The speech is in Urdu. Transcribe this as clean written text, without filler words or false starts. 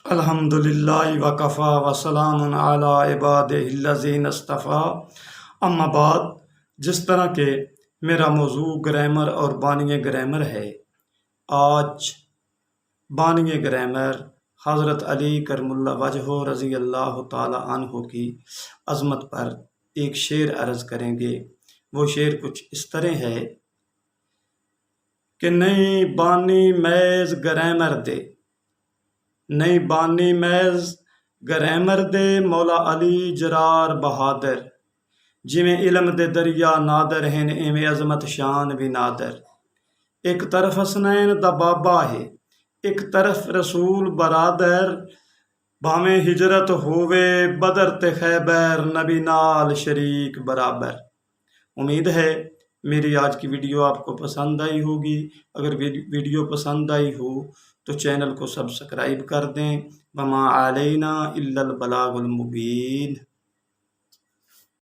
الحمدللہ وکفا وسلام علی عبادہ الذین اصطفیٰ اما بعد۔ جس طرح کہ میرا موضوع گرامر اور بانی گرامر ہے، آج بانی گرامر حضرت علی کرم اللہ وجہہ رضی اللہ تعالی عنہ کی عظمت پر ایک شعر عرض کریں گے۔ وہ شعر کچھ اس طرح ہے کہ نئی بانی میز گرامر دے، نئی بانی میز گرامر دے، مولا علی جرار بہادر، جویں علم دے دریا نادر ہیں ایویں عظمت شان بھی نادر۔ ایک طرف حسنین دا بابا ہے، ایک طرف رسول برادر، بھاویں ہجرت ہووے بدر تے خیبر، نبی نال شریک برابر۔ امید ہے میری آج کی ویڈیو آپ کو پسند آئی ہوگی۔ اگر ویڈیو پسند آئی ہو تو چینل کو سبسکرائب کر دیں۔ وما علینا الا البلاغ المبین۔